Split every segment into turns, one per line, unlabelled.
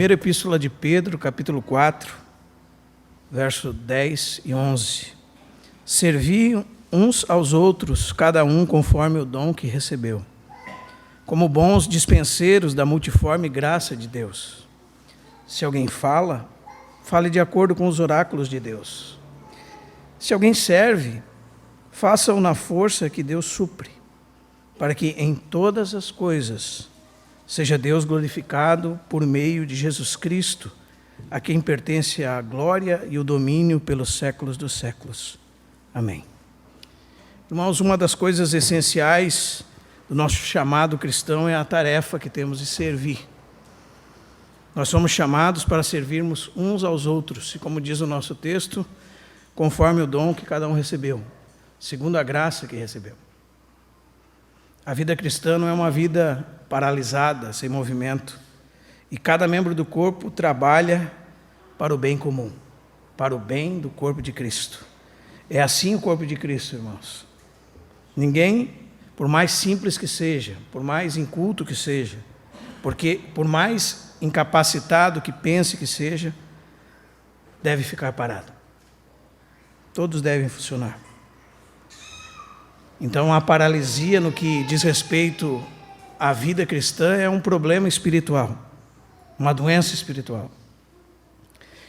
primeira epístola de Pedro, capítulo 4, verso 10 e 11. Servi uns aos outros, cada um conforme o dom que recebeu, como bons dispenseiros da multiforme graça de Deus. Se alguém fala, fale de acordo com os oráculos de Deus. Se alguém serve, faça-o na força que Deus supre, para que em todas as coisas seja Deus glorificado por meio de Jesus Cristo, a quem pertence a glória e o domínio pelos séculos dos séculos. Amém. Irmãos, uma das coisas essenciais do nosso chamado cristão é a tarefa que temos de servir. Nós somos chamados para servirmos uns aos outros, e como diz o nosso texto, conforme o dom que cada um recebeu, segundo a graça que recebeu. A vida cristã não é uma vida paralisada, sem movimento, e cada membro do corpo trabalha para o bem comum, para o bem do corpo de Cristo. É assim o corpo de Cristo, irmãos. Ninguém, por mais simples que seja, por mais inculto que seja, porque por mais incapacitado que pense que seja, deve ficar parado. Todos devem funcionar. Então, a paralisia no que diz respeito à vida cristã é um problema espiritual, uma doença espiritual.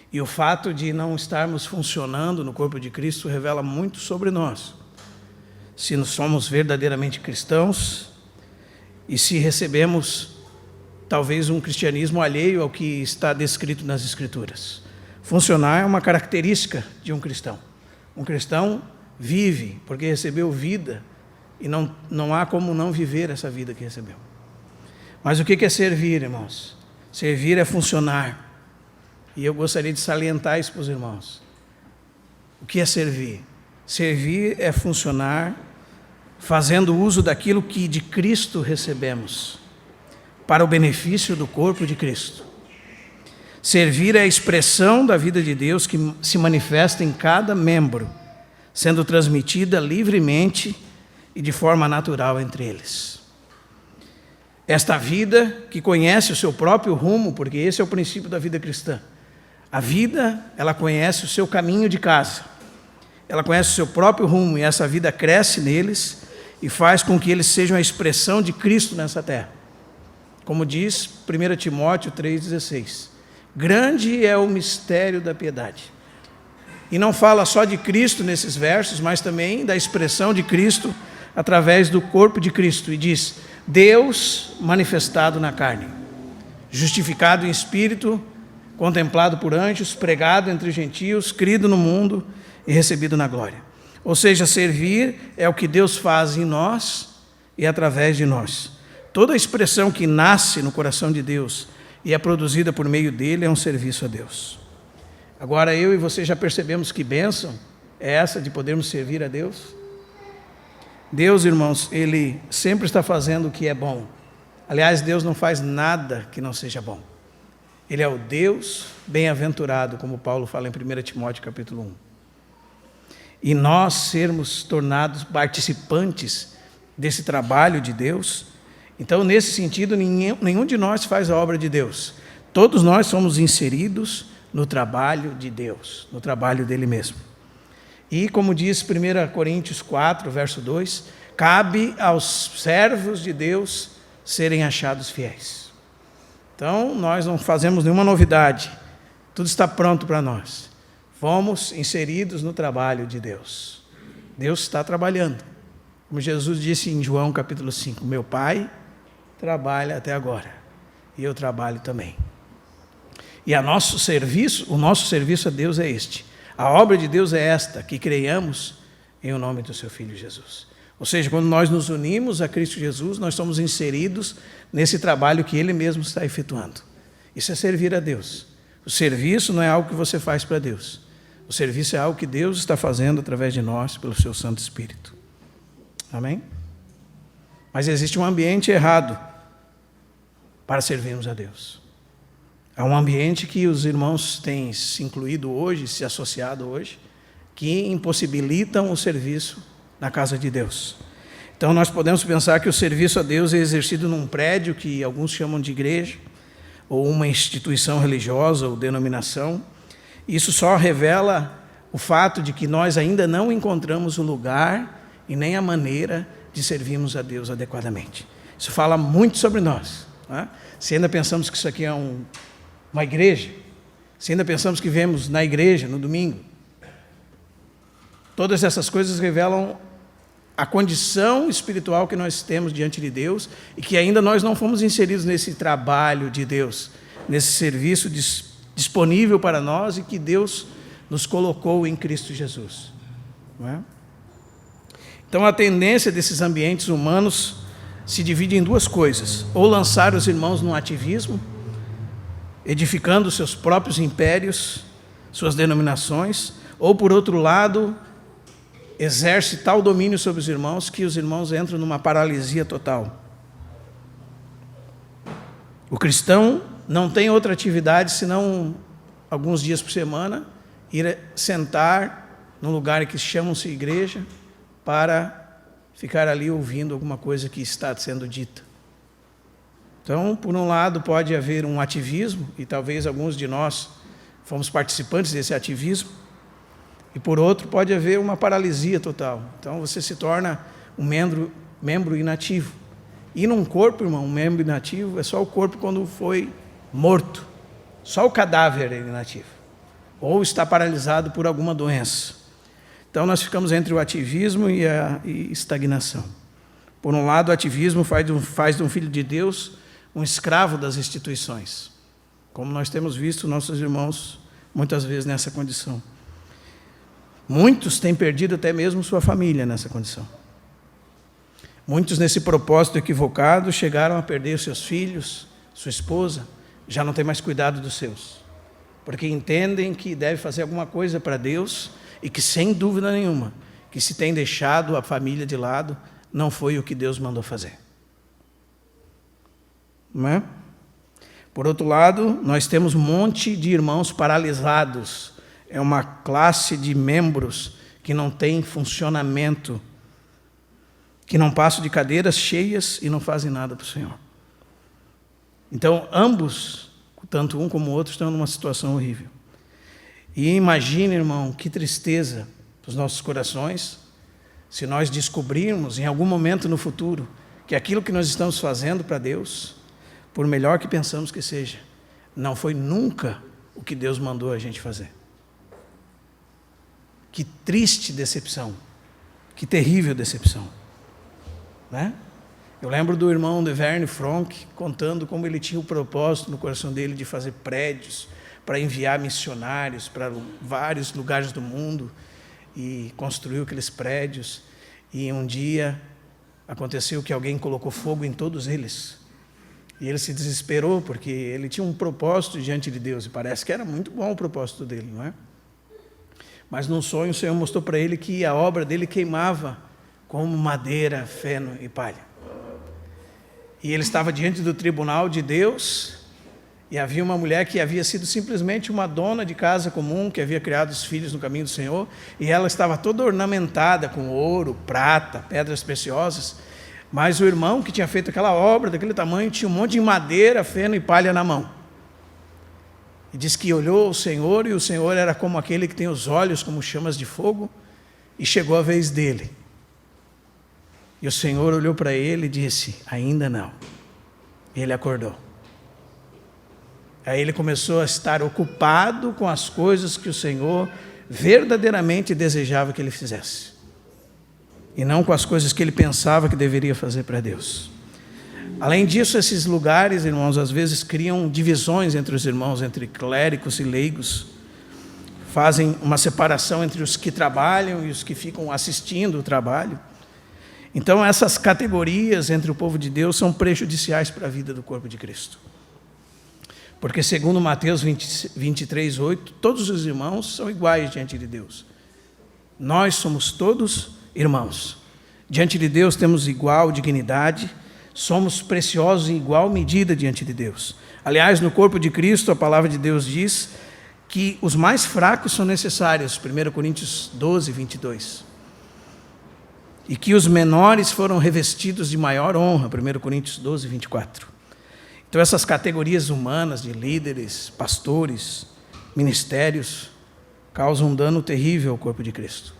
E o fato de não estarmos funcionando no corpo de Cristo revela muito sobre nós. Se nós somos verdadeiramente cristãos e se recebemos talvez um cristianismo alheio ao que está descrito nas Escrituras. Funcionar é uma característica de um cristão. Um cristão vive porque recebeu vida e não há como não viver essa vida que recebeu. Mas o que é servir, irmãos? Servir é funcionar. E eu gostaria de salientar isso para os irmãos. O que é servir? Servir é funcionar fazendo uso daquilo que de Cristo recebemos, para o benefício do corpo de Cristo. Servir é a expressão da vida de Deus que se manifesta em cada membro, sendo transmitida livremente e de forma natural entre eles. Esta vida que conhece o seu próprio rumo, porque esse é o princípio da vida cristã. A vida, ela conhece o seu caminho de casa. Ela conhece o seu próprio rumo e essa vida cresce neles e faz com que eles sejam a expressão de Cristo nessa terra. Como diz 1 Timóteo 3,16. Grande é o mistério da piedade. E não fala só de Cristo nesses versos, mas também da expressão de Cristo através do corpo de Cristo. E diz, Deus manifestado na carne, justificado em espírito, contemplado por anjos, pregado entre gentios, crido no mundo e recebido na glória. Ou seja, servir é o que Deus faz em nós e através de nós. Toda expressão que nasce no coração de Deus e é produzida por meio dele é um serviço a Deus. Agora eu e você já percebemos que bênção é essa de podermos servir a Deus? Deus, irmãos, Ele sempre está fazendo o que é bom. Aliás, Deus não faz nada que não seja bom. Ele é o Deus bem-aventurado, como Paulo fala em 1 Timóteo capítulo 1. E nós sermos tornados participantes desse trabalho de Deus. Então, nesse sentido, nenhum de nós faz a obra de Deus. Todos nós somos inseridos no trabalho de Deus, no trabalho dele mesmo. E, como diz 1 Coríntios 4, verso 2, cabe aos servos de Deus serem achados fiéis. Então, nós não fazemos nenhuma novidade, tudo está pronto para nós. Fomos inseridos no trabalho de Deus. Deus está trabalhando. Como Jesus disse em João capítulo 5, meu Pai trabalha até agora, e eu trabalho também. E o nosso serviço a Deus é este. A obra de Deus é esta, que creiamos em o nome do seu Filho Jesus. Ou seja, quando nós nos unimos a Cristo Jesus, nós somos inseridos nesse trabalho que Ele mesmo está efetuando. Isso é servir a Deus. O serviço não é algo que você faz para Deus. O serviço é algo que Deus está fazendo através de nós, pelo seu Santo Espírito. Amém? Mas existe um ambiente errado para servirmos a Deus. Há um ambiente que os irmãos têm se incluído hoje, se associado hoje, que impossibilitam o serviço na casa de Deus. Então nós podemos pensar que o serviço a Deus é exercido num prédio que alguns chamam de igreja, ou uma instituição religiosa ou denominação. Isso só revela o fato de que nós ainda não encontramos o lugar e nem a maneira de servirmos a Deus adequadamente. Isso fala muito sobre nós. Né? Se ainda pensamos que isso aqui é uma igreja, se ainda pensamos que vemos na igreja, no domingo, todas essas coisas revelam a condição espiritual que nós temos diante de Deus e que ainda nós não fomos inseridos nesse trabalho de Deus, nesse serviço disponível para nós e que Deus nos colocou em Cristo Jesus. Não é? Então, a tendência desses ambientes humanos se divide em duas coisas: ou lançar os irmãos no ativismo, edificando seus próprios impérios, suas denominações, ou, por outro lado, exerce tal domínio sobre os irmãos que os irmãos entram numa paralisia total. O cristão não tem outra atividade senão, alguns dias por semana, ir sentar num lugar que chamam-se igreja para ficar ali ouvindo alguma coisa que está sendo dita. Então, por um lado, pode haver um ativismo, e talvez alguns de nós fomos participantes desse ativismo, e por outro, pode haver uma paralisia total. Então, você se torna um membro inativo. E num corpo, irmão, um membro inativo é só o corpo quando foi morto. Só o cadáver é inativo. Ou está paralisado por alguma doença. Então, nós ficamos entre o ativismo e a estagnação. Por um lado, o ativismo faz de um filho de Deus um escravo das instituições, como nós temos visto nossos irmãos muitas vezes nessa condição. Muitos têm perdido até mesmo sua família nessa condição. Muitos, nesse propósito equivocado, chegaram a perder seus filhos, sua esposa, já não tem mais cuidado dos seus, porque entendem que deve fazer alguma coisa para Deus e que, sem dúvida nenhuma, que se tem deixado a família de lado, não foi o que Deus mandou fazer. Não é? Por outro lado, nós temos um monte de irmãos paralisados. É uma classe de membros que não tem funcionamento, que não passam de cadeiras cheias e não fazem nada para o Senhor. Então, ambos, tanto um como o outro, estão numa situação horrível. E imagine, irmão, que tristeza para os nossos corações, se nós descobrirmos em algum momento no futuro que aquilo que nós estamos fazendo para Deus, por melhor que pensamos que seja, não foi nunca o que Deus mandou a gente fazer. Que triste decepção, que terrível decepção. Né? Eu lembro do irmão de Verne Fronk contando como ele tinha o propósito no coração dele de fazer prédios para enviar missionários para vários lugares do mundo, e construiu aqueles prédios, e um dia aconteceu que alguém colocou fogo em todos eles. E ele se desesperou, porque ele tinha um propósito diante de Deus, e parece que era muito bom o propósito dele, não é? Mas num sonho o Senhor mostrou para ele que a obra dele queimava como madeira, feno e palha. E ele estava diante do tribunal de Deus, e havia uma mulher que havia sido simplesmente uma dona de casa comum, que havia criado os filhos no caminho do Senhor, e ela estava toda ornamentada com ouro, prata, pedras preciosas. Mas o irmão que tinha feito aquela obra daquele tamanho tinha um monte de madeira, feno e palha na mão. E diz que olhou o Senhor, e o Senhor era como aquele que tem os olhos como chamas de fogo, e chegou a vez dele. E o Senhor olhou para ele e disse: ainda não. E ele acordou. Aí ele começou a estar ocupado com as coisas que o Senhor verdadeiramente desejava que ele fizesse, e não com as coisas que ele pensava que deveria fazer para Deus. Além disso, esses lugares, irmãos, às vezes criam divisões entre os irmãos, entre clérigos e leigos, fazem uma separação entre os que trabalham e os que ficam assistindo o trabalho. Então, essas categorias entre o povo de Deus são prejudiciais para a vida do corpo de Cristo. Porque, segundo Mateus 23:8, todos os irmãos são iguais diante de Deus. Nós somos todos irmãos. Diante de Deus temos igual dignidade, somos preciosos em igual medida diante de Deus. Aliás, no corpo de Cristo, a palavra de Deus diz que os mais fracos são necessários, 1 Coríntios 12:22. E que os menores foram revestidos de maior honra, 1 Coríntios 12:24. Então essas categorias humanas de líderes, pastores, ministérios, causam um dano terrível ao corpo de Cristo.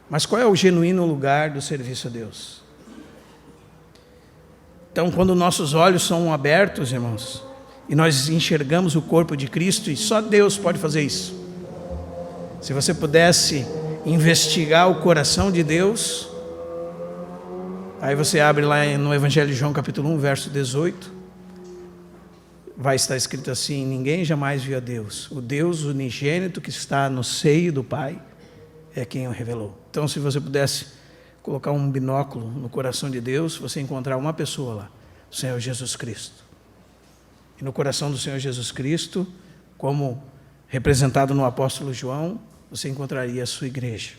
Mas qual é o genuíno lugar do serviço a Deus? Então, quando nossos olhos são abertos, irmãos, e nós enxergamos o corpo de Cristo, e só Deus pode fazer isso. Se você pudesse investigar o coração de Deus, aí você abre lá no Evangelho de João, capítulo 1, verso 18, vai estar escrito assim: ninguém jamais viu a Deus. O Deus unigênito que está no seio do Pai é quem o revelou. Então, se você pudesse colocar um binóculo no coração de Deus, você encontrar uma pessoa lá, o Senhor Jesus Cristo. E no coração do Senhor Jesus Cristo, como representado no apóstolo João, você encontraria a sua igreja.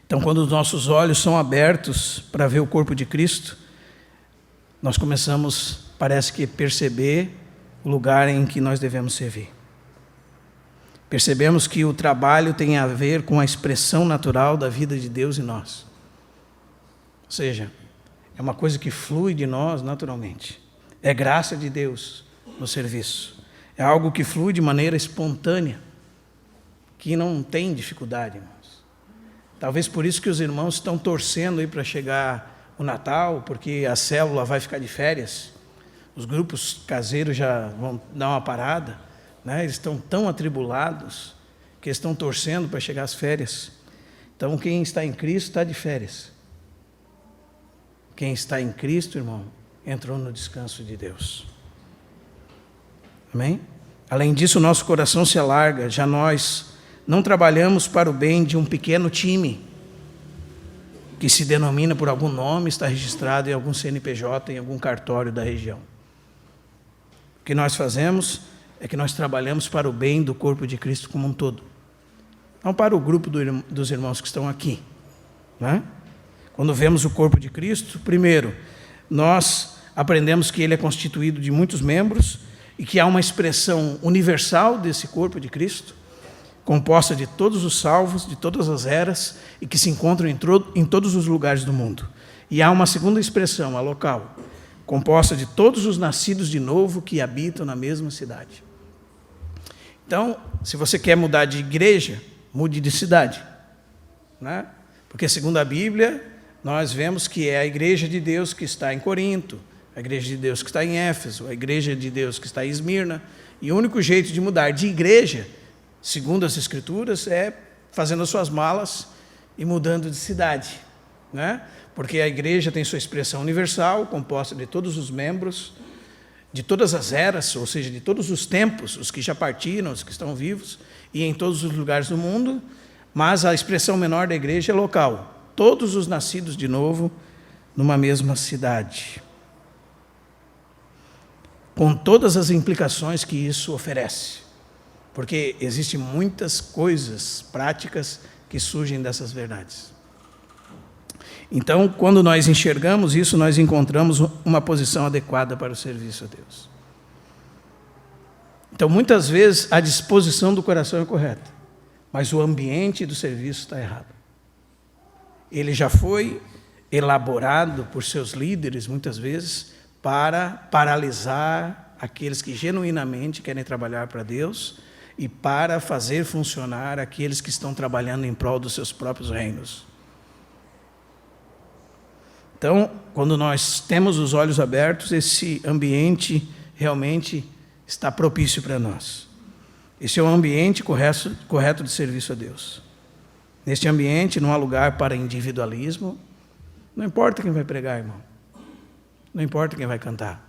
Então, quando os nossos olhos são abertos para ver o corpo de Cristo, nós começamos, parece que, perceber o lugar em que nós devemos servir. Percebemos que o trabalho tem a ver com a expressão natural da vida de Deus em nós. Ou seja, é uma coisa que flui de nós naturalmente. É graça de Deus no serviço. É algo que flui de maneira espontânea, que não tem dificuldade, irmãos. Talvez por isso que os irmãos estão torcendo aí para chegar o Natal, porque a célula vai ficar de férias. Os grupos caseiros já vão dar uma parada. Eles estão tão atribulados que estão torcendo para chegar às férias. Então, quem está em Cristo está de férias. Quem está em Cristo, irmão, entrou no descanso de Deus. Amém? Além disso, o nosso coração se alarga. Já nós não trabalhamos para o bem de um pequeno time que se denomina por algum nome, está registrado em algum CNPJ, em algum cartório da região. O que nós fazemos é que nós trabalhamos para o bem do corpo de Cristo como um todo. Não para o grupo dos irmãos que estão aqui. Né? Quando vemos o corpo de Cristo, primeiro, nós aprendemos que ele é constituído de muitos membros e que há uma expressão universal desse corpo de Cristo, composta de todos os salvos, de todas as eras, e que se encontram em todos os lugares do mundo. E há uma segunda expressão, a local, composta de todos os nascidos de novo que habitam na mesma cidade. Então, se você quer mudar de igreja, mude de cidade. Né? Porque, segundo a Bíblia, nós vemos que é a igreja de Deus que está em Corinto, a igreja de Deus que está em Éfeso, a igreja de Deus que está em Esmirna. E o único jeito de mudar de igreja, segundo as Escrituras, é fazendo as suas malas e mudando de cidade. Né? Porque a igreja tem sua expressão universal, composta de todos os membros, de todas as eras, ou seja, de todos os tempos, os que já partiram, os que estão vivos, e em todos os lugares do mundo, mas a expressão menor da igreja é local. Todos os nascidos de novo numa mesma cidade. Com todas as implicações que isso oferece. Porque existem muitas coisas práticas que surgem dessas verdades. Então, quando nós enxergamos isso, nós encontramos uma posição adequada para o serviço a Deus. Então, muitas vezes, a disposição do coração é correta, mas o ambiente do serviço está errado. Ele já foi elaborado por seus líderes, muitas vezes, para paralisar aqueles que genuinamente querem trabalhar para Deus e para fazer funcionar aqueles que estão trabalhando em prol dos seus próprios reinos. Então, quando nós temos os olhos abertos, esse ambiente realmente está propício para nós. Esse é um ambiente correto de serviço a Deus. Neste ambiente não há lugar para individualismo. Não importa quem vai pregar, irmão. Não importa quem vai cantar.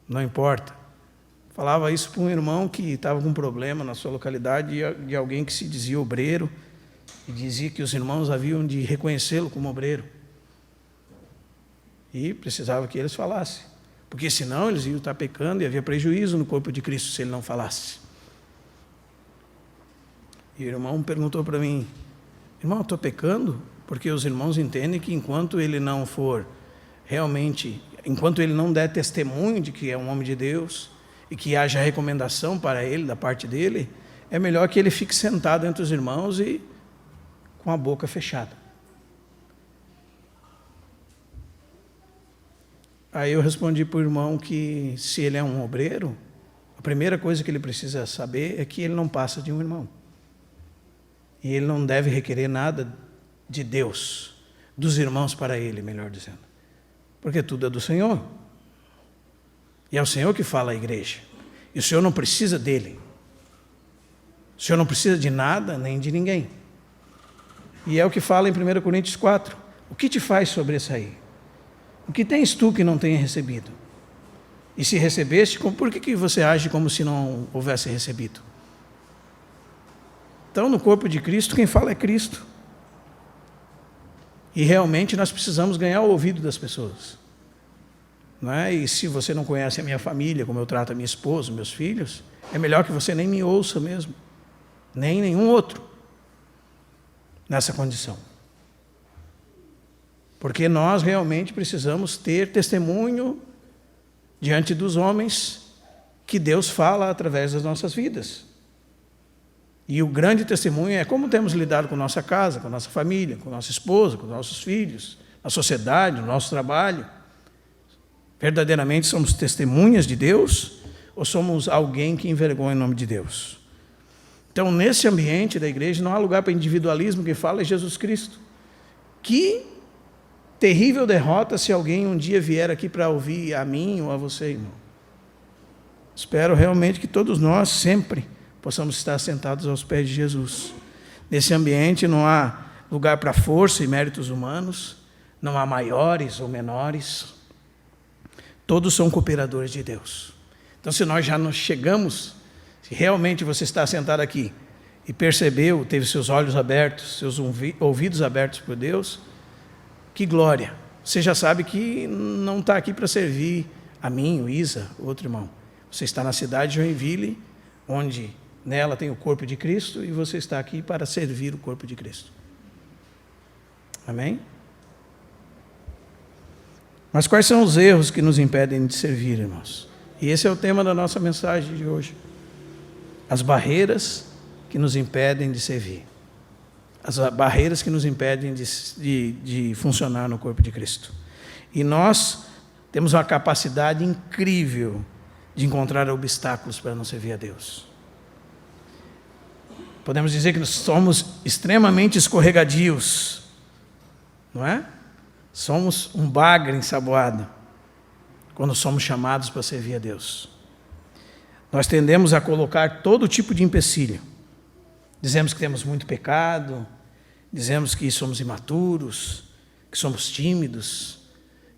Não importa. Falava isso para um irmão que estava com um problema na sua localidade, de alguém que se dizia obreiro, e dizia que os irmãos haviam de reconhecê-lo como obreiro. E precisava que eles falassem, porque senão eles iam estar pecando e havia prejuízo no corpo de Cristo se ele não falasse. E o irmão perguntou para mim: irmão, eu estou pecando? Porque os irmãos entendem que enquanto ele não for realmente, enquanto ele não der testemunho de que é um homem de Deus e que haja recomendação para ele da parte dele, é melhor que ele fique sentado entre os irmãos e com a boca fechada. Aí eu respondi para o irmão que se ele é um obreiro, a primeira coisa que ele precisa saber é que ele não passa de um irmão. E ele não deve requerer nada de Deus, dos irmãos para ele, melhor dizendo. Porque tudo é do Senhor. E é o Senhor que fala à igreja. E o Senhor não precisa dele. O Senhor não precisa de nada, nem de ninguém. E é o que fala em 1 Coríntios 4. O que te faz sobressair? O que tens tu que não tenha recebido? E se recebeste, por que você age como se não houvesse recebido? Então, no corpo de Cristo, quem fala é Cristo. E realmente nós precisamos ganhar o ouvido das pessoas. Não é? E se você não conhece a minha família, como eu trato a minha esposa, meus filhos, é melhor que você nem me ouça mesmo. Nem nenhum outro. Nessa condição. Porque nós realmente precisamos ter testemunho diante dos homens que Deus fala através das nossas vidas. E o grande testemunho é como temos lidado com nossa casa, com nossa família, com nossa esposa, com nossos filhos, na sociedade, no nosso trabalho. Verdadeiramente somos testemunhas de Deus ou somos alguém que envergonha o nome de Deus? Então, nesse ambiente da igreja, não há lugar para individualismo, que fala é Jesus Cristo. Que terrível derrota se alguém um dia vier aqui para ouvir a mim ou a você, irmão. Espero realmente que todos nós sempre possamos estar sentados aos pés de Jesus. Nesse ambiente não há lugar para força e méritos humanos, não há maiores ou menores. Todos são cooperadores de Deus. Então, se nós já nos chegamos, se realmente você está sentado aqui e percebeu, teve seus olhos abertos, seus ouvidos abertos por Deus, que glória! Você já sabe que não está aqui para servir a mim, o Isa, outro irmão. Você está na cidade de Joinville, onde nela tem o corpo de Cristo, e você está aqui para servir o corpo de Cristo. Amém? Mas quais são os erros que nos impedem de servir, irmãos? E esse é o tema da nossa mensagem de hoje. As barreiras que nos impedem de servir. As barreiras que nos impedem de funcionar no corpo de Cristo. E nós temos uma capacidade incrível de encontrar obstáculos para não servir a Deus. Podemos dizer que nós somos extremamente escorregadios, não é? Somos um bagre ensaboado quando somos chamados para servir a Deus. Nós tendemos a colocar todo tipo de empecilho. Dizemos que temos muito pecado, dizemos que somos imaturos, que somos tímidos,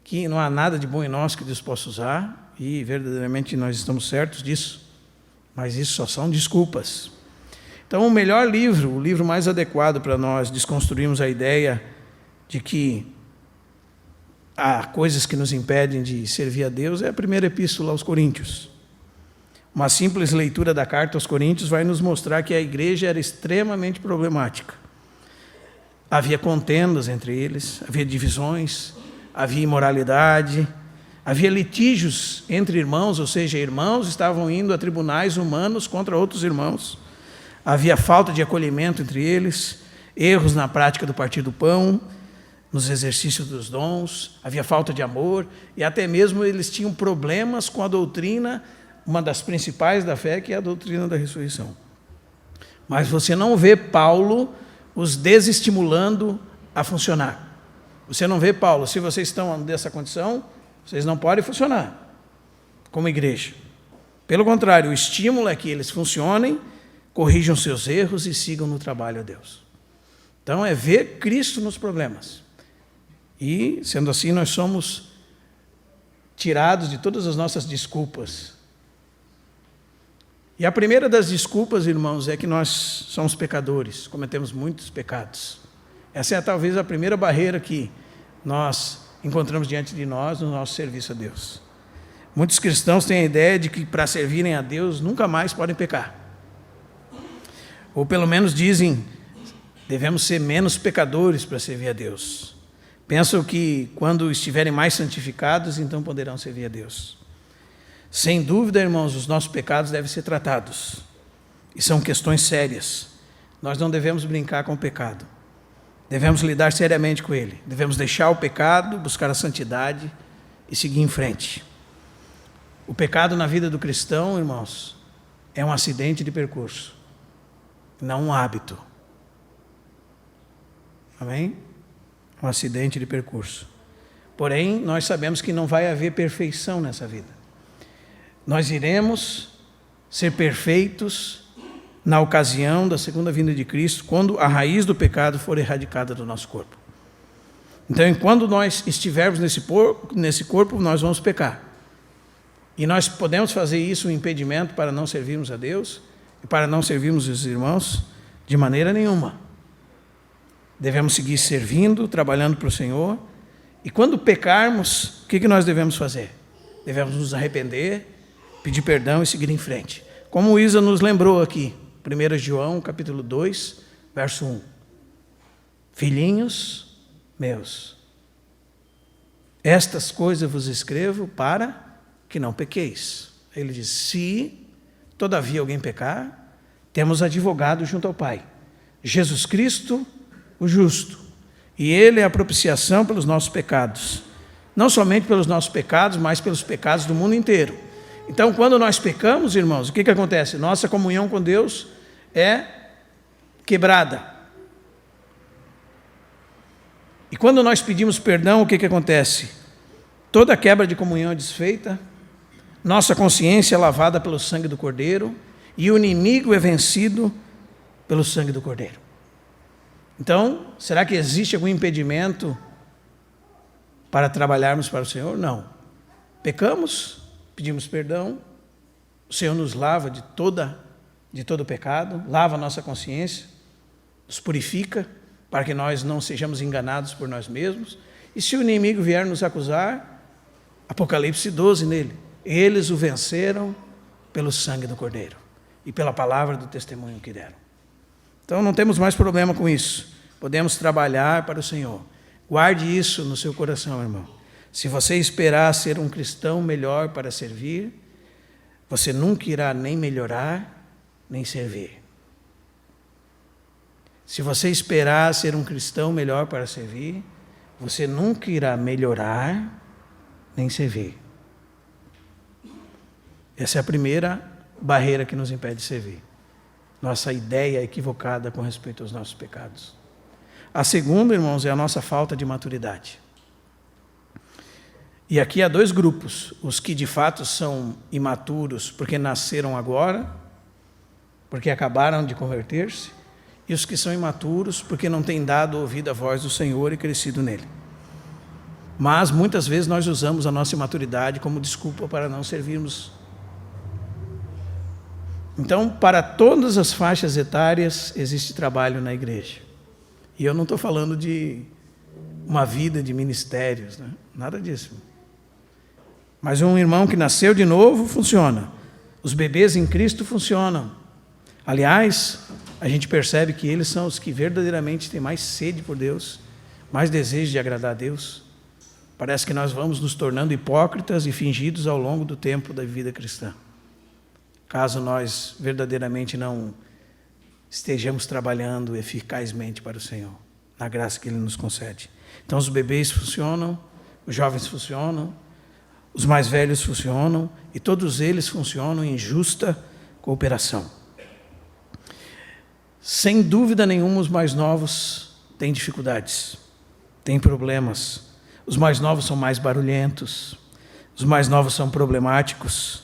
que não há nada de bom em nós que Deus possa usar, e verdadeiramente nós estamos certos disso, mas isso só são desculpas. Então, o melhor livro, o livro mais adequado para nós desconstruirmos a ideia de que há coisas que nos impedem de servir a Deus, é a primeira epístola aos Coríntios. Uma simples leitura da carta aos Coríntios vai nos mostrar que a igreja era extremamente problemática. Havia contendas entre eles, havia divisões, havia imoralidade, havia litígios entre irmãos, ou seja, irmãos estavam indo a tribunais humanos contra outros irmãos. Havia falta de acolhimento entre eles, erros na prática do partir do pão, nos exercícios dos dons, havia falta de amor, e até mesmo eles tinham problemas com a doutrina, uma das principais da fé, que é a doutrina da ressurreição. Mas você não vê Paulo os desestimulando a funcionar. Você não vê Paulo, se vocês estão nessa condição, vocês não podem funcionar como igreja. Pelo contrário, o estímulo é que eles funcionem, corrijam seus erros e sigam no trabalho a Deus. Então é ver Cristo nos problemas. E, sendo assim, nós somos tirados de todas as nossas desculpas. E a primeira das desculpas, irmãos, é que nós somos pecadores, cometemos muitos pecados. Essa é talvez a primeira barreira que nós encontramos diante de nós no nosso serviço a Deus. Muitos cristãos têm a ideia de que para servirem a Deus nunca mais podem pecar. Ou pelo menos dizem, devemos ser menos pecadores para servir a Deus. Pensam que quando estiverem mais santificados, então poderão servir a Deus. Sem dúvida, irmãos, os nossos pecados devem ser tratados. E são questões sérias. Nós não devemos brincar com o pecado. Devemos lidar seriamente com ele. Devemos deixar o pecado, buscar a santidade e seguir em frente. O pecado na vida do cristão, irmãos, é um acidente de percurso, não um hábito. Amém? Um acidente de percurso. Porém, nós sabemos que não vai haver perfeição nessa vida. Nós iremos ser perfeitos na ocasião da segunda vinda de Cristo, quando a raiz do pecado for erradicada do nosso corpo. Então, enquanto nós estivermos nesse corpo, nós vamos pecar. E nós podemos fazer isso um impedimento para não servirmos a Deus e para não servirmos os irmãos de maneira nenhuma. Devemos seguir servindo, trabalhando para o Senhor. E quando pecarmos, o que nós devemos fazer? Devemos nos arrepender, pedir perdão e seguir em frente. Como o Isa nos lembrou aqui, 1 João, capítulo 2, verso 1. Filhinhos meus, estas coisas vos escrevo para que não pequeis. Ele diz, se todavia alguém pecar, temos advogado junto ao Pai, Jesus Cristo, o justo. E Ele é a propiciação pelos nossos pecados. Não somente pelos nossos pecados, mas pelos pecados do mundo inteiro. Então, quando nós pecamos, irmãos, o que acontece? Nossa comunhão com Deus é quebrada. E quando nós pedimos perdão, o que acontece? Toda quebra de comunhão é desfeita, nossa consciência é lavada pelo sangue do Cordeiro e o inimigo é vencido pelo sangue do Cordeiro. Então, será que existe algum impedimento para trabalharmos para o Senhor? Não. Pecamos, pedimos perdão, o Senhor nos lava de todo pecado, lava a nossa consciência, nos purifica, para que nós não sejamos enganados por nós mesmos. E se o inimigo vier nos acusar, Apocalipse 12 nele, eles o venceram pelo sangue do Cordeiro e pela palavra do testemunho que deram. Então não temos mais problema com isso, podemos trabalhar para o Senhor. Guarde isso no seu coração, irmão. Se você esperar ser um cristão melhor para servir, você nunca irá nem melhorar, nem servir. Se você esperar ser um cristão melhor para servir, você nunca irá melhorar, nem servir. Essa é a primeira barreira que nos impede de servir. Nossa ideia equivocada com respeito aos nossos pecados. A segunda, irmãos, é a nossa falta de maturidade. E aqui há dois grupos, os que de fato são imaturos porque nasceram agora, porque acabaram de converter-se, e os que são imaturos porque não têm dado ouvido à voz do Senhor e crescido nele. Mas muitas vezes nós usamos a nossa imaturidade como desculpa para não servirmos. Então, para todas as faixas etárias existe trabalho na igreja. E eu não estou falando de uma vida de ministérios, né? Nada disso. Mas um irmão que nasceu de novo funciona. Os bebês em Cristo funcionam. Aliás, a gente percebe que eles são os que verdadeiramente têm mais sede por Deus, mais desejo de agradar a Deus. Parece que nós vamos nos tornando hipócritas e fingidos ao longo do tempo da vida cristã, caso nós verdadeiramente não estejamos trabalhando eficazmente para o Senhor, na graça que Ele nos concede. Então os bebês funcionam, os jovens funcionam, os mais velhos funcionam, e todos eles funcionam em justa cooperação. Sem dúvida nenhuma, os mais novos têm dificuldades, têm problemas. Os mais novos são mais barulhentos, os mais novos são problemáticos,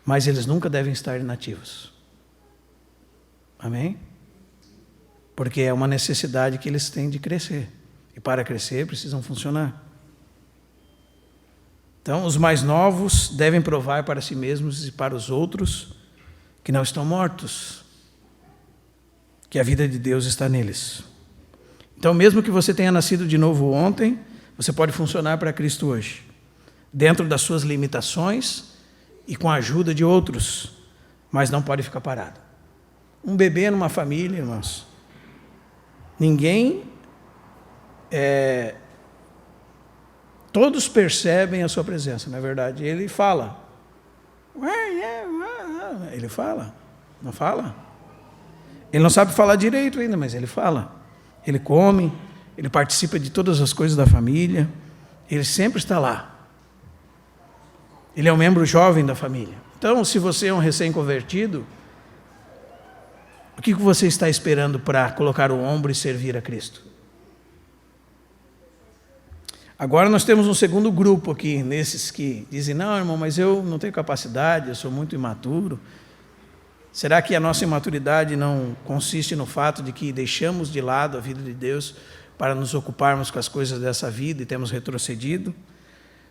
mas eles nunca devem estar inativos. Amém? Porque é uma necessidade que eles têm de crescer. E para crescer precisam funcionar. Então, os mais novos devem provar para si mesmos e para os outros que não estão mortos, que a vida de Deus está neles. Então, mesmo que você tenha nascido de novo ontem, você pode funcionar para Cristo hoje, dentro das suas limitações e com a ajuda de outros, mas não pode ficar parado. Um bebê numa família, irmãos, todos percebem a sua presença, não é verdade? Ele fala. Ele fala, não fala? Ele não sabe falar direito ainda, mas ele fala. Ele come, ele participa de todas as coisas da família, ele sempre está lá. Ele é um membro jovem da família. Então, se você é um recém-convertido, o que você está esperando para colocar o ombro e servir a Cristo? Agora nós temos um segundo grupo aqui, nesses que dizem, não, irmão, mas eu não tenho capacidade, eu sou muito imaturo. Será que a nossa imaturidade não consiste no fato de que deixamos de lado a vida de Deus para nos ocuparmos com as coisas dessa vida e temos retrocedido?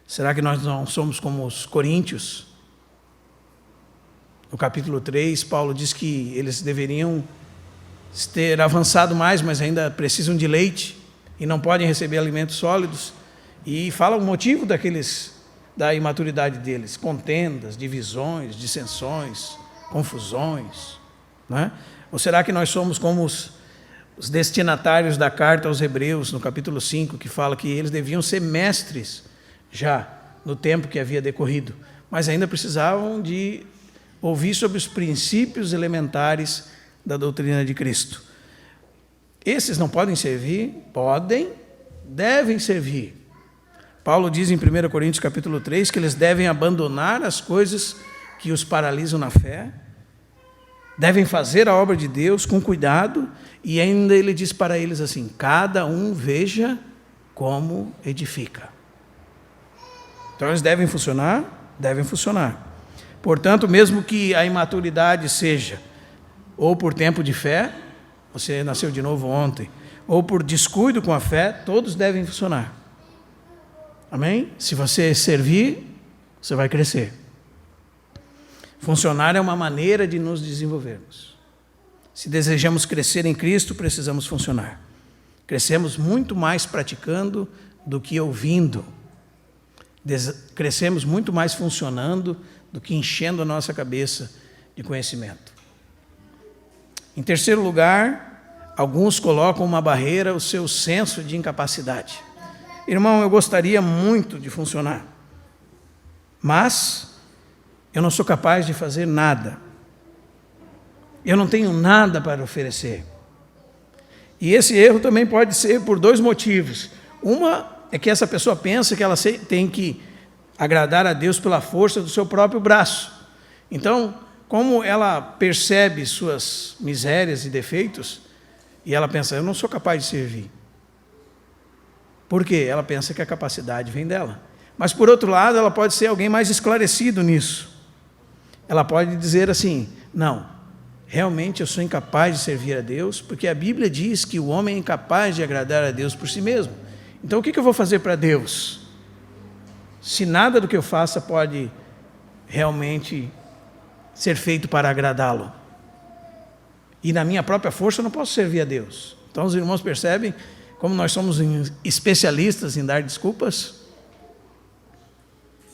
Será que nós não somos como os coríntios? No capítulo 3, Paulo diz que eles deveriam ter avançado mais, mas ainda precisam de leite e não podem receber alimentos sólidos. E fala o motivo da imaturidade deles: contendas, divisões, dissensões, confusões. Né? Ou será que nós somos como os destinatários da carta aos Hebreus, no capítulo 5, que fala que eles deviam ser mestres já no tempo que havia decorrido, mas ainda precisavam de ouvir sobre os princípios elementares da doutrina de Cristo. Esses não podem servir? Podem, devem servir. Paulo diz em 1 Coríntios capítulo 3 que eles devem abandonar as coisas que os paralisam na fé, devem fazer a obra de Deus com cuidado, e ainda ele diz para eles assim: cada um veja como edifica. Então eles devem funcionar? Devem funcionar. Portanto, mesmo que a imaturidade seja ou por tempo de fé, você nasceu de novo ontem, ou por descuido com a fé, todos devem funcionar. Amém? Se você servir, você vai crescer. Funcionar é uma maneira de nos desenvolvermos. Se desejamos crescer em Cristo, precisamos funcionar. Crescemos muito mais praticando do que ouvindo. Crescemos muito mais funcionando do que enchendo a nossa cabeça de conhecimento. Em terceiro lugar, alguns colocam uma barreira ao seu senso de incapacidade. Irmão, eu gostaria muito de funcionar, mas eu não sou capaz de fazer nada. Eu não tenho nada para oferecer. E esse erro também pode ser por dois motivos. Uma é que essa pessoa pensa que ela tem que agradar a Deus pela força do seu próprio braço. Então, como ela percebe suas misérias e defeitos, e ela pensa, eu não sou capaz de servir. Por quê? Ela pensa que a capacidade vem dela. Mas, por outro lado, ela pode ser alguém mais esclarecido nisso. Ela pode dizer assim, não, realmente eu sou incapaz de servir a Deus, porque a Bíblia diz que o homem é incapaz de agradar a Deus por si mesmo. Então, o que eu vou fazer para Deus? Se nada do que eu faça pode realmente ser feito para agradá-lo. E na minha própria força eu não posso servir a Deus. Então, os irmãos percebem como nós somos especialistas em dar desculpas.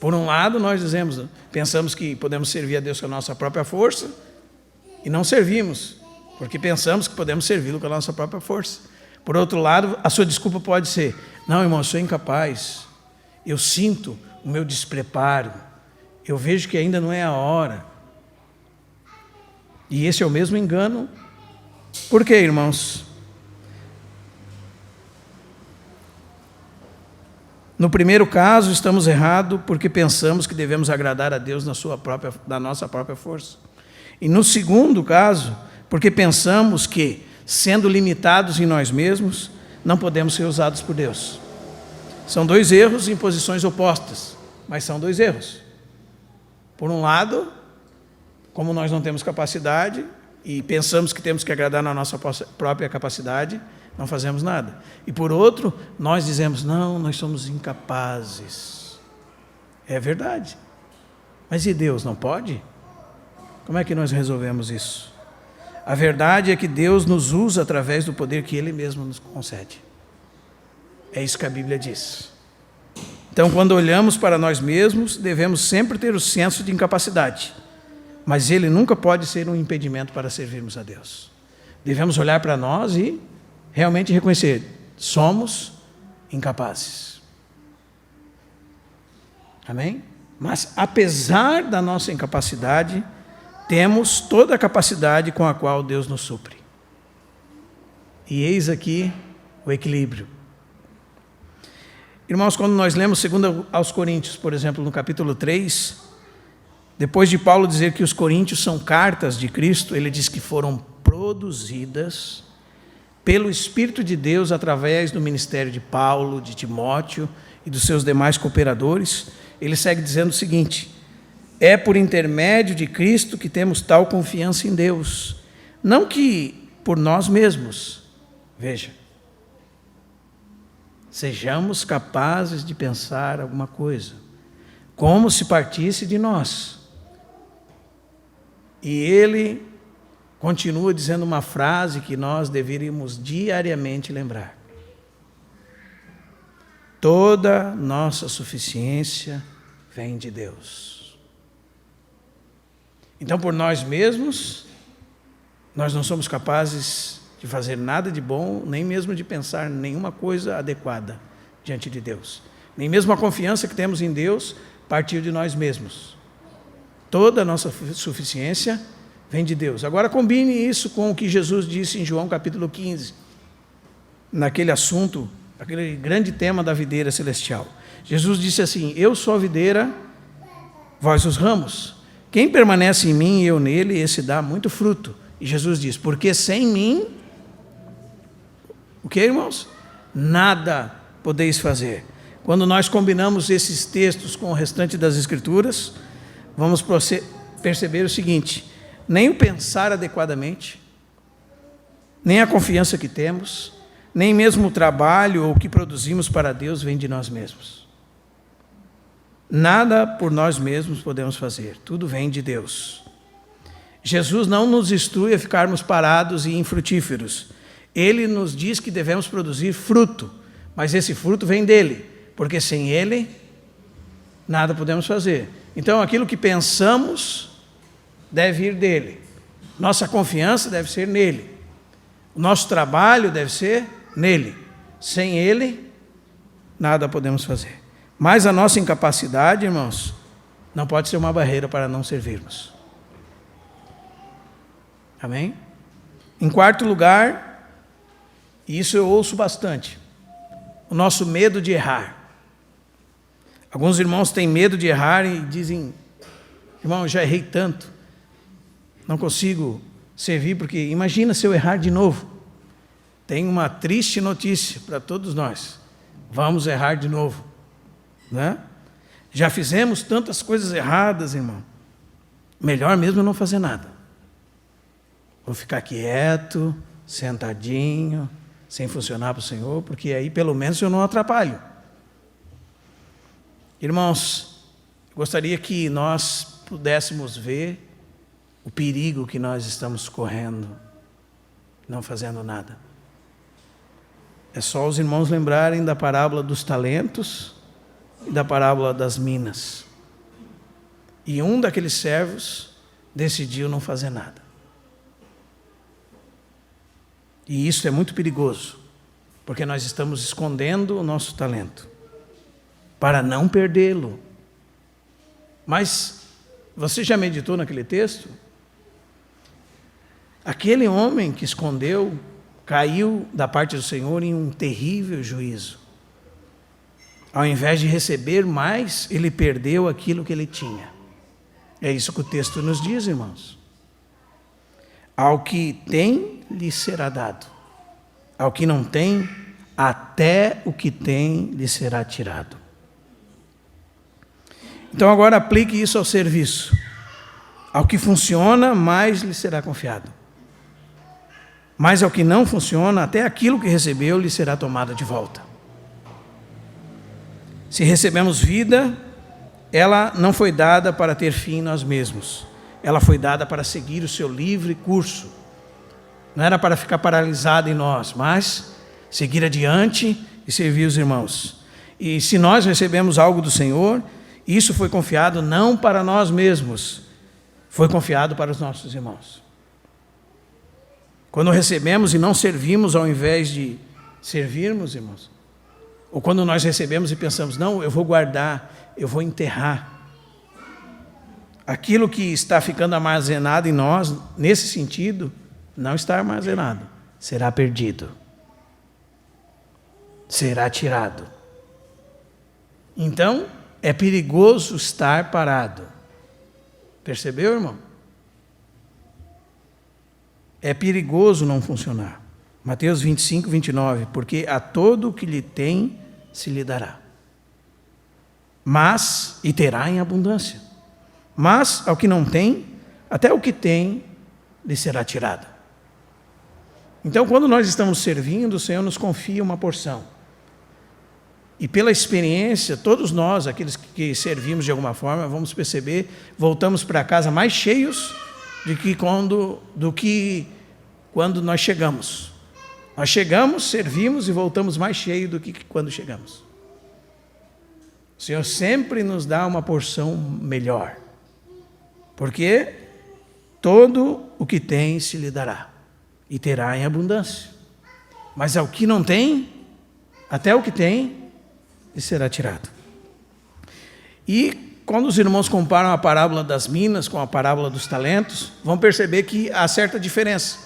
Por um lado, nós pensamos que podemos servir a Deus com a nossa própria força e não servimos, porque pensamos que podemos servi-lo com a nossa própria força. Por outro lado, a sua desculpa pode ser, não, irmão, eu sou incapaz, eu sinto o meu despreparo, eu vejo que ainda não é a hora. E esse é o mesmo engano. Por quê, irmãos? No primeiro caso, estamos errados porque pensamos que devemos agradar a Deus na nossa própria força. E no segundo caso, porque pensamos que, sendo limitados em nós mesmos, não podemos ser usados por Deus. São dois erros em posições opostas, mas são dois erros. Por um lado, como nós não temos capacidade e pensamos que temos que agradar na nossa própria capacidade, não fazemos nada. E por outro, nós dizemos, não, nós somos incapazes. É verdade. Mas e Deus não pode? Como é que nós resolvemos isso? A verdade é que Deus nos usa através do poder que Ele mesmo nos concede. É isso que a Bíblia diz. Então, quando olhamos para nós mesmos, devemos sempre ter o senso de incapacidade. Mas ele nunca pode ser um impedimento para servirmos a Deus. Devemos olhar para nós e realmente reconhecer, somos incapazes. Amém? Mas, apesar da nossa incapacidade, temos toda a capacidade com a qual Deus nos supre. E eis aqui o equilíbrio. Irmãos, quando nós lemos 2 aos Coríntios, por exemplo, no capítulo 3, depois de Paulo dizer que os coríntios são cartas de Cristo, ele diz que foram produzidas pelo Espírito de Deus através do ministério de Paulo, de Timóteo e dos seus demais cooperadores. Ele segue dizendo o seguinte: é por intermédio de Cristo que temos tal confiança em Deus, não que por nós mesmos, veja, sejamos capazes de pensar alguma coisa, como se partisse de nós. E ele continua dizendo uma frase que nós deveríamos diariamente lembrar: toda nossa suficiência vem de Deus. Então, por nós mesmos, nós não somos capazes de fazer nada de bom, nem mesmo de pensar nenhuma coisa adequada diante de Deus. Nem mesmo a confiança que temos em Deus partiu de nós mesmos. Toda a nossa suficiência vem de Deus. Agora combine isso com o que Jesus disse em João capítulo 15, naquele assunto, aquele grande tema da videira celestial. Jesus disse assim: eu sou a videira, vós os ramos. Quem permanece em mim e eu nele, esse dá muito fruto. E Jesus diz: porque sem mim, o que, irmãos? Nada podeis fazer. Quando nós combinamos esses textos com o restante das Escrituras, vamos perceber o seguinte: nem o pensar adequadamente, nem a confiança que temos, nem mesmo o trabalho ou o que produzimos para Deus vem de nós mesmos. Nada por nós mesmos podemos fazer, tudo vem de Deus. Jesus não nos instrui a ficarmos parados e infrutíferos. Ele nos diz que devemos produzir fruto, mas esse fruto vem dele, porque sem ele, nada podemos fazer. Então, aquilo que pensamos deve ir dele, nossa confiança deve ser nele, o nosso trabalho deve ser nele. Sem ele, nada podemos fazer. Mas a nossa incapacidade, irmãos, não pode ser uma barreira para não servirmos. Amém? Em quarto lugar, e isso eu ouço bastante, o nosso medo de errar. Alguns irmãos têm medo de errar e dizem: irmão, eu já errei tanto, não consigo servir, porque imagina se eu errar de novo. Tem uma triste notícia para todos nós: vamos errar de novo, né? Já fizemos tantas coisas erradas, irmão, melhor mesmo não fazer nada. Vou ficar quieto, sentadinho, sem funcionar para o Senhor, porque aí pelo menos eu não atrapalho. Irmãos, eu gostaria que nós pudéssemos ver o perigo que nós estamos correndo, não fazendo nada. É só os irmãos lembrarem da parábola dos talentos e da parábola das minas. E um daqueles servos decidiu não fazer nada. E isso é muito perigoso, porque nós estamos escondendo o nosso talento para não perdê-lo. Mas você já meditou naquele texto? Aquele homem que escondeu caiu da parte do Senhor em um terrível juízo. Ao invés de receber mais, ele perdeu aquilo que ele tinha. É isso que o texto nos diz, irmãos. Ao que tem, lhe será dado. Ao que não tem, até o que tem lhe será tirado. Então agora aplique isso ao serviço. Ao que funciona, mais lhe será confiado. Mas ao que não funciona, até aquilo que recebeu lhe será tomado de volta. Se recebemos vida, ela não foi dada para ter fim em nós mesmos. Ela foi dada para seguir o seu livre curso. Não era para ficar paralisada em nós, mas seguir adiante e servir os irmãos. E se nós recebemos algo do Senhor, isso foi confiado não para nós mesmos, foi confiado para os nossos irmãos. Quando recebemos e não servimos ao invés de servirmos, irmãos, ou quando nós recebemos e pensamos: não, eu vou guardar, eu vou enterrar, aquilo que está ficando armazenado em nós, nesse sentido, não está armazenado, será perdido, será tirado. Então, é perigoso estar parado. Percebeu, irmão? É perigoso não funcionar. Mateus 25, 29. Porque a todo o que lhe tem, se lhe dará. Mas, e terá em abundância. Mas, ao que não tem, até o que tem, lhe será tirado. Então, quando nós estamos servindo, o Senhor nos confia uma porção. E pela experiência, todos nós, aqueles que servimos de alguma forma, vamos perceber, voltamos para casa mais cheios do que quando nós chegamos. Nós chegamos, servimos e voltamos mais cheios do que quando chegamos. O Senhor sempre nos dá uma porção melhor. Porque todo o que tem se lhe dará. E terá em abundância. Mas ao que não tem, até o que tem, lhe será tirado. E quando os irmãos comparam a parábola das minas com a parábola dos talentos, vão perceber que há certa diferença.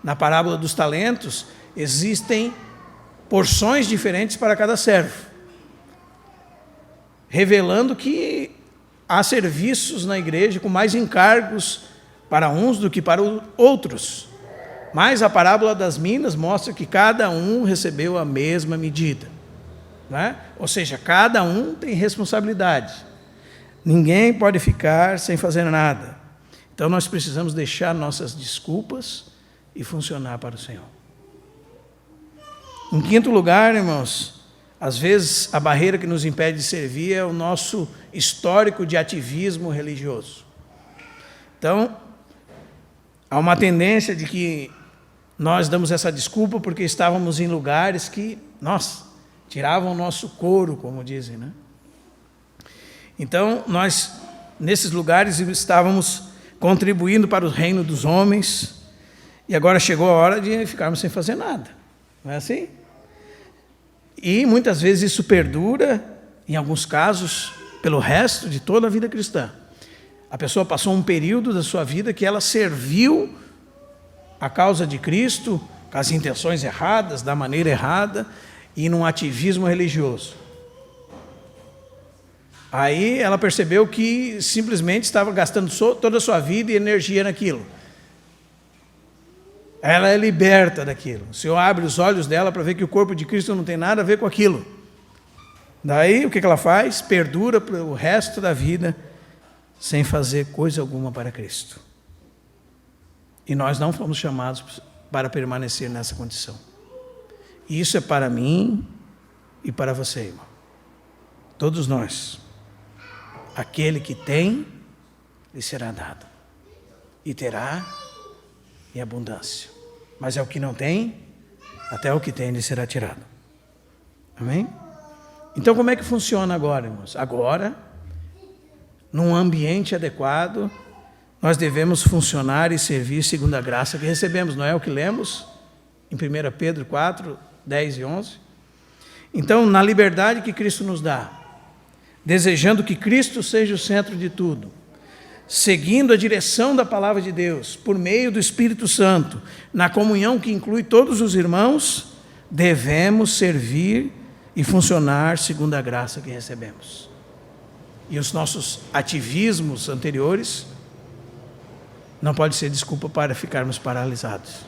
Na parábola dos talentos, existem porções diferentes para cada servo, revelando que há serviços na igreja com mais encargos para uns do que para outros. Mas a parábola das minas mostra que cada um recebeu a mesma medida. Né? Ou seja, cada um tem responsabilidade. Ninguém pode ficar sem fazer nada. Então nós precisamos deixar nossas desculpas e funcionar para o Senhor. Em quinto lugar, irmãos, às vezes a barreira que nos impede de servir é o nosso histórico de ativismo religioso. Então, há uma tendência de que nós damos essa desculpa porque estávamos em lugares que, tiravam o nosso couro, como dizem, né? Então, nós, nesses lugares, estávamos contribuindo para o reino dos homens, e agora chegou a hora de ficarmos sem fazer nada. Não é assim? E muitas vezes isso perdura, em alguns casos, pelo resto de toda a vida cristã. A pessoa passou um período da sua vida que ela serviu a causa de Cristo, com as intenções erradas, da maneira errada, e num ativismo religioso. Aí ela percebeu que simplesmente estava gastando toda a sua vida e energia naquilo. Ela é liberta daquilo. O Senhor abre os olhos dela para ver que o corpo de Cristo não tem nada a ver com aquilo. Daí, o que ela faz? Perdura para o resto da vida sem fazer coisa alguma para Cristo. E nós não fomos chamados para permanecer nessa condição. E isso é para mim e para você, irmão. Todos nós. Aquele que tem, lhe será dado. E terá em abundância. Mas é o que não tem, até o que tem lhe será tirado. Amém? Então como é que funciona agora, irmãos? Agora, num ambiente adequado, nós devemos funcionar e servir segundo a graça que recebemos. Não é o que lemos em 1 Pedro 4, 10 e 11? Então, na liberdade que Cristo nos dá, desejando que Cristo seja o centro de tudo, seguindo a direção da palavra de Deus, por meio do Espírito Santo, na comunhão que inclui todos os irmãos, devemos servir e funcionar segundo a graça que recebemos. E os nossos ativismos anteriores não pode ser desculpa para ficarmos paralisados.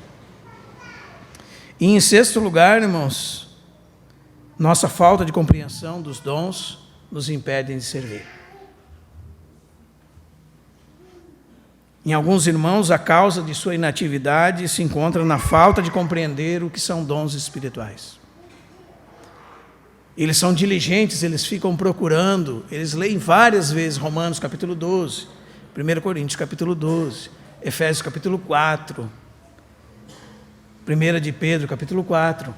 E em sexto lugar, irmãos, nossa falta de compreensão dos dons nos impedem de servir. Em alguns irmãos, a causa de sua inatividade se encontra na falta de compreender o que são dons espirituais. Eles são diligentes, eles ficam procurando, eles leem várias vezes Romanos capítulo 12, 1 Coríntios capítulo 12, Efésios capítulo 4, 1 de Pedro capítulo 4.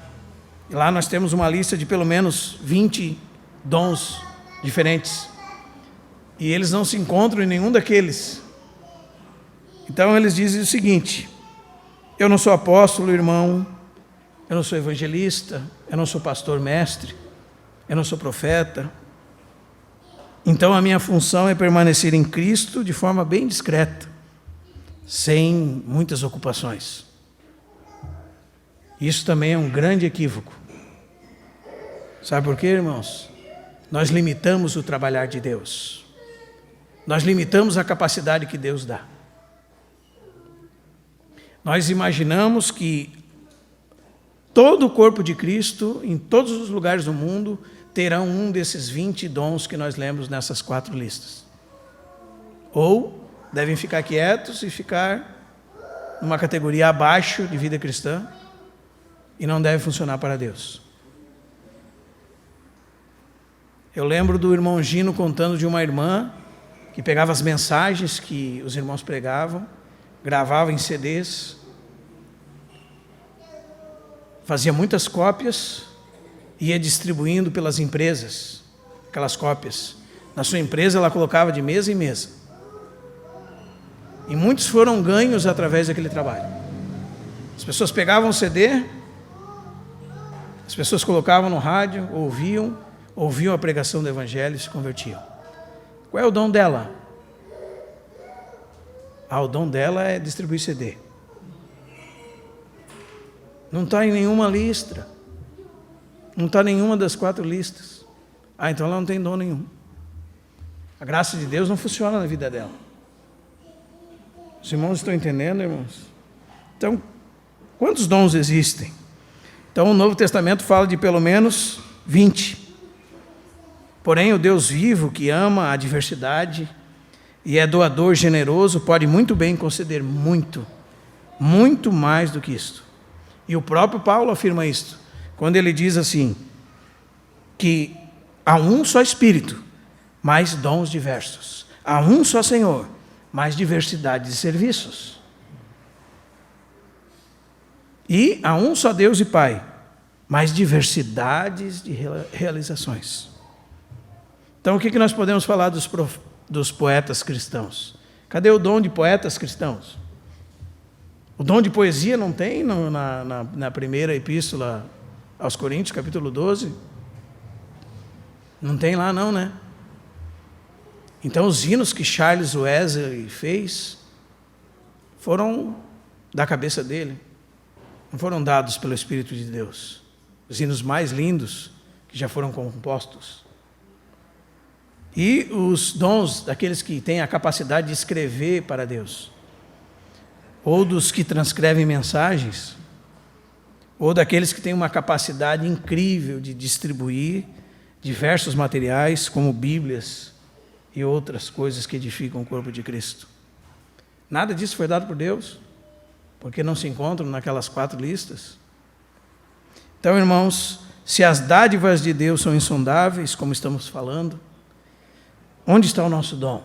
E lá nós temos uma lista de pelo menos 20 dons diferentes. E eles não se encontram em nenhum daqueles. Então eles dizem o seguinte: eu não sou apóstolo, irmão, eu não sou evangelista, eu não sou pastor mestre, eu não sou profeta. Então a minha função é permanecer em Cristo de forma bem discreta, sem muitas ocupações. Isso também é um grande equívoco. Sabe por quê, irmãos? nós limitamos o trabalhar de Deus. Nós limitamos a capacidade que Deus dá. Nós imaginamos que todo o corpo de Cristo, em todos os lugares do mundo, terão um desses 20 dons que nós lemos nessas 4 listas. Ou devem ficar quietos e ficar numa categoria abaixo de vida cristã e não deve funcionar para Deus. Eu lembro do irmão Gino contando de uma irmã que pegava as mensagens que os irmãos pregavam, gravava em CDs, fazia muitas cópias e ia distribuindo pelas empresas, aquelas cópias. Na sua empresa ela colocava de mesa em mesa. E muitos foram ganhos através daquele trabalho. As pessoas pegavam o CD, as pessoas colocavam no rádio, ouviam a pregação do Evangelho e se convertiam. Qual é o dom dela? O dom dela é distribuir CD. Não está em nenhuma lista. Não está em nenhuma das 4 listas. Então ela não tem dom nenhum. A graça de Deus não funciona na vida dela. Os irmãos estão entendendo, irmãos? Então, quantos dons existem? Então o Novo Testamento fala de pelo menos 20. Porém, o Deus vivo, que ama a diversidade e é doador generoso, pode muito bem conceder muito mais do que isto. E o próprio Paulo afirma isto, quando ele diz assim, que há um só Espírito, mas dons diversos. Há um só Senhor, mas diversidade de serviços. E há um só Deus e Pai, mas diversidades de realizações. Então, o que nós podemos falar dos poetas cristãos? Cadê o dom de poetas cristãos? O dom de poesia não tem na primeira epístola aos Coríntios, capítulo 12? Não tem lá não, né? Então, os hinos que Charles Wesley fez foram da cabeça dele, não foram dados pelo Espírito de Deus. Os hinos mais lindos que já foram compostos. E os dons daqueles que têm a capacidade de escrever para Deus, ou dos que transcrevem mensagens, ou daqueles que têm uma capacidade incrível de distribuir diversos materiais, como Bíblias e outras coisas que edificam o corpo de Cristo. Nada disso foi dado por Deus, porque não se encontram naquelas 4 listas. Então, irmãos, se as dádivas de Deus são insondáveis, como estamos falando, onde está o nosso dom?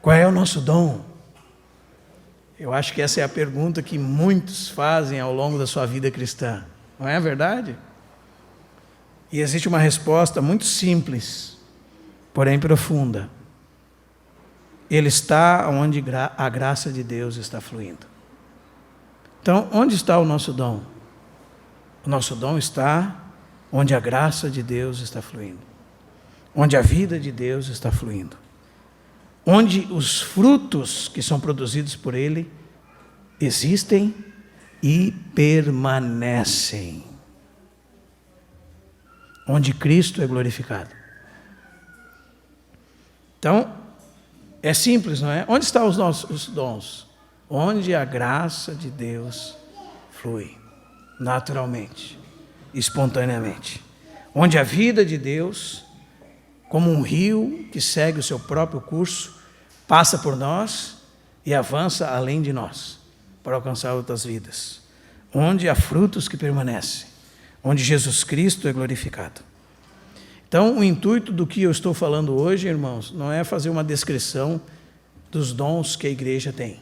Qual é o nosso dom? Eu acho que essa é a pergunta que muitos fazem ao longo da sua vida cristã. Não é verdade? E existe uma resposta muito simples, porém profunda. Ele está onde a graça de Deus está fluindo. Então, onde está o nosso dom? O nosso dom está onde a graça de Deus está fluindo. Onde a vida de Deus está fluindo. Onde os frutos que são produzidos por Ele existem e permanecem. Onde Cristo é glorificado. Então, é simples, não é? Onde estão os nossos dons? Onde a graça de Deus flui, naturalmente, espontaneamente. Onde a vida de Deus, como um rio que segue o seu próprio curso, passa por nós e avança além de nós, para alcançar outras vidas. Onde há frutos que permanecem, onde Jesus Cristo é glorificado. Então, o intuito do que eu estou falando hoje, irmãos, não é fazer uma descrição dos dons que a igreja tem.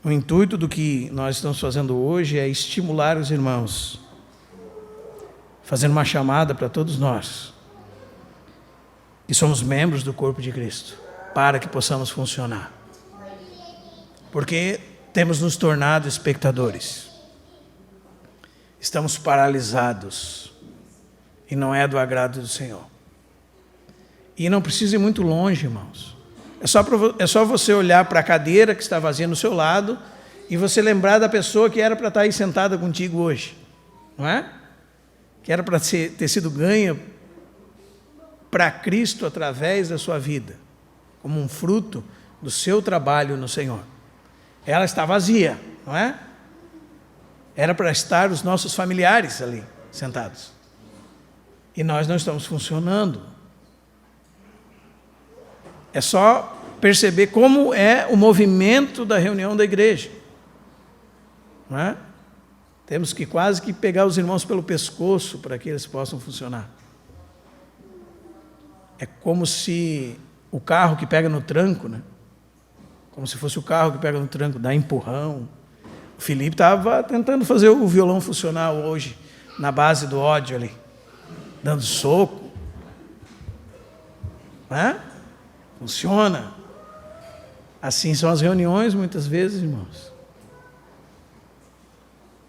O intuito do que nós estamos fazendo hoje é estimular os irmãos, fazendo uma chamada para todos nós, que somos membros do corpo de Cristo, para que possamos funcionar. Porque temos nos tornado espectadores. Estamos paralisados. E não é do agrado do Senhor. E não precisa ir muito longe, irmãos. É só você olhar para a cadeira que está vazia no seu lado e você lembrar da pessoa que era para estar aí sentada contigo hoje. Não é? que era para ter sido ganha para Cristo através da sua vida, como um fruto do seu trabalho no Senhor. Ela está vazia, não é? Era para estar os nossos familiares ali, sentados. E nós não estamos funcionando. É só perceber como é o movimento da reunião da igreja. Não é? Temos que quase que pegar os irmãos pelo pescoço para que eles possam funcionar. É como se o carro que pega no tranco, né? Como se fosse o carro que pega no tranco, dá empurrão. O Felipe estava tentando fazer o violão funcionar hoje, na base do ódio ali, dando soco. Não é? Funciona. Assim são as reuniões muitas vezes, irmãos.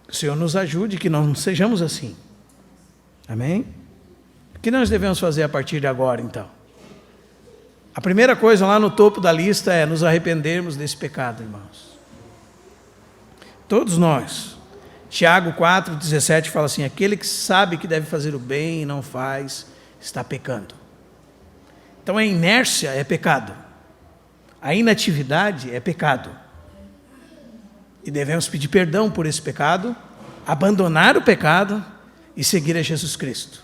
O Senhor nos ajude que não sejamos assim. Amém? O que nós devemos fazer a partir de agora, então? A primeira coisa lá no topo da lista é nos arrependermos desse pecado, irmãos. Todos nós. Tiago 4,17 fala assim: aquele que sabe que deve fazer o bem e não faz, está pecando. Então a inércia é pecado. A inatividade é pecado. E devemos pedir perdão por esse pecado, abandonar o pecado e seguir a Jesus Cristo.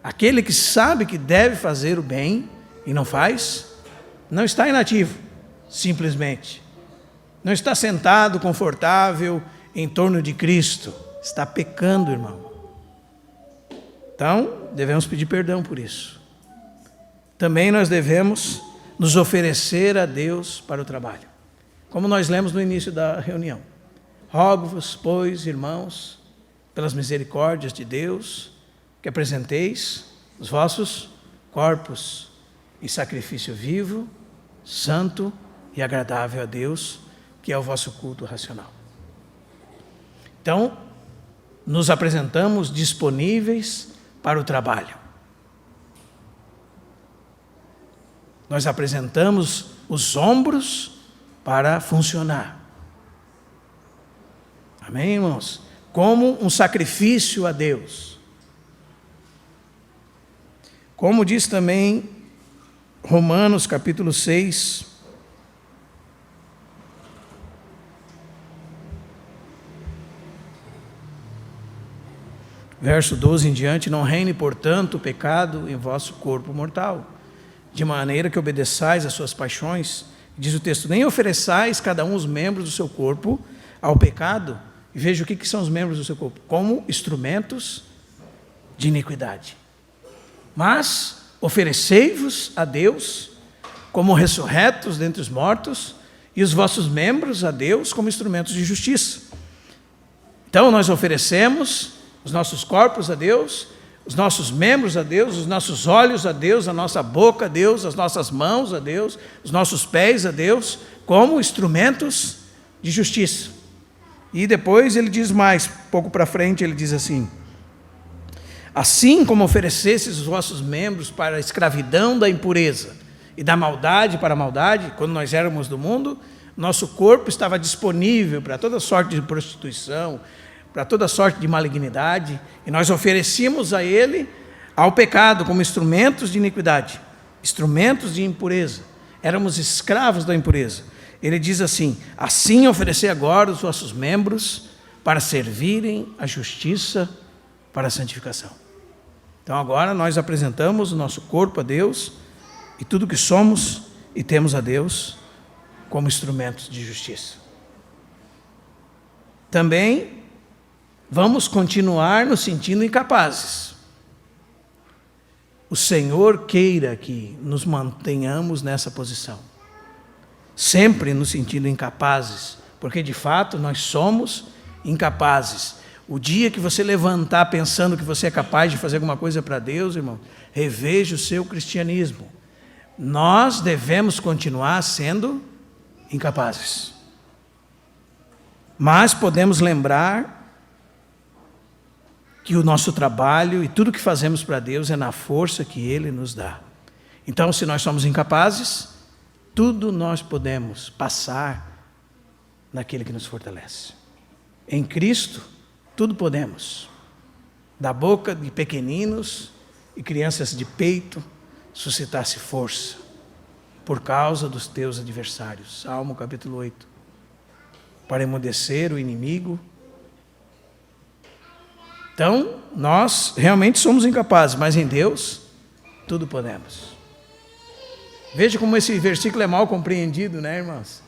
Aquele que sabe que deve fazer o bem e não faz, não está inativo, simplesmente. Não está sentado, confortável, em torno de Cristo. Está pecando, irmão. Então, devemos pedir perdão por isso. Também nós devemos nos oferecer a Deus para o trabalho. Como nós lemos no início da reunião. Rogo-vos, pois, irmãos, pelas misericórdias de Deus, que apresenteis os vossos corpos em sacrifício vivo, santo e agradável a Deus, que é o vosso culto racional. Então, nos apresentamos disponíveis para o trabalho. Nós apresentamos os ombros para funcionar. Amém, irmãos? Como um sacrifício a Deus. Como diz também Romanos capítulo 6, verso 12 em diante: não reine, portanto, o pecado em vosso corpo mortal, de maneira que obedeçais às suas paixões. Diz o texto: nem ofereçais cada um os membros do seu corpo ao pecado. E veja o que são os membros do seu corpo: como instrumentos de iniquidade. Mas oferecei-vos a Deus como ressurretos dentre os mortos, e os vossos membros a Deus como instrumentos de justiça. Então nós oferecemos os nossos corpos a Deus, os nossos membros a Deus, os nossos olhos a Deus, a nossa boca a Deus, as nossas mãos a Deus, os nossos pés a Deus, como instrumentos de justiça. E depois ele diz mais, pouco para frente ele diz assim: assim como oferecesses os vossos membros para a escravidão da impureza e da maldade para a maldade, quando nós éramos do mundo, nosso corpo estava disponível para toda sorte de prostituição, para toda sorte de malignidade, e nós oferecíamos a ele, ao pecado, como instrumentos de iniquidade, instrumentos de impureza. Éramos escravos da impureza. Ele diz assim: assim oferecei agora os vossos membros para servirem a justiça para a santificação. Então agora nós apresentamos o nosso corpo a Deus e tudo que somos e temos a Deus como instrumentos de justiça. Também vamos continuar nos sentindo incapazes. O Senhor queira que nos mantenhamos nessa posição. Sempre nos sentindo incapazes, porque de fato nós somos incapazes. O dia que você levantar pensando que você é capaz de fazer alguma coisa para Deus, irmão, reveja o seu cristianismo. Nós devemos continuar sendo incapazes. Mas podemos lembrar que o nosso trabalho e tudo que fazemos para Deus é na força que Ele nos dá. Então, se nós somos incapazes, tudo nós podemos passar naquele que nos fortalece. Em Cristo, tudo podemos. da boca de pequeninos e crianças de peito suscitasse força por causa dos teus adversários. Salmo capítulo 8. Para emudecer o inimigo. Então, nós realmente somos incapazes, mas em Deus, tudo podemos. Veja como esse versículo é mal compreendido, né, irmãos?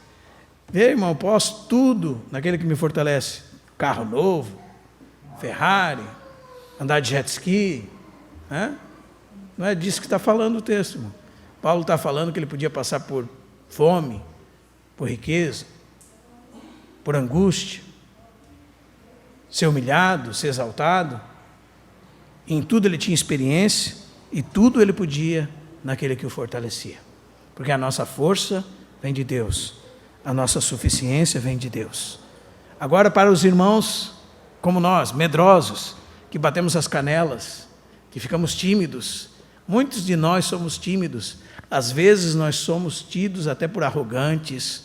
Vê, irmão, posso tudo naquele que me fortalece. Carro novo, Ferrari, andar de jet ski. Né? Não é disso que está falando o texto, irmão. Paulo está falando que ele podia passar por fome, por riqueza, por angústia, ser humilhado, ser exaltado. Em tudo ele tinha experiência e tudo ele podia naquele que o fortalecia. Porque a nossa força vem de Deus, a nossa suficiência vem de Deus. Agora, para os irmãos como nós, medrosos, que batemos as canelas, que ficamos tímidos, muitos de nós somos tímidos, às vezes nós somos tidos até por arrogantes,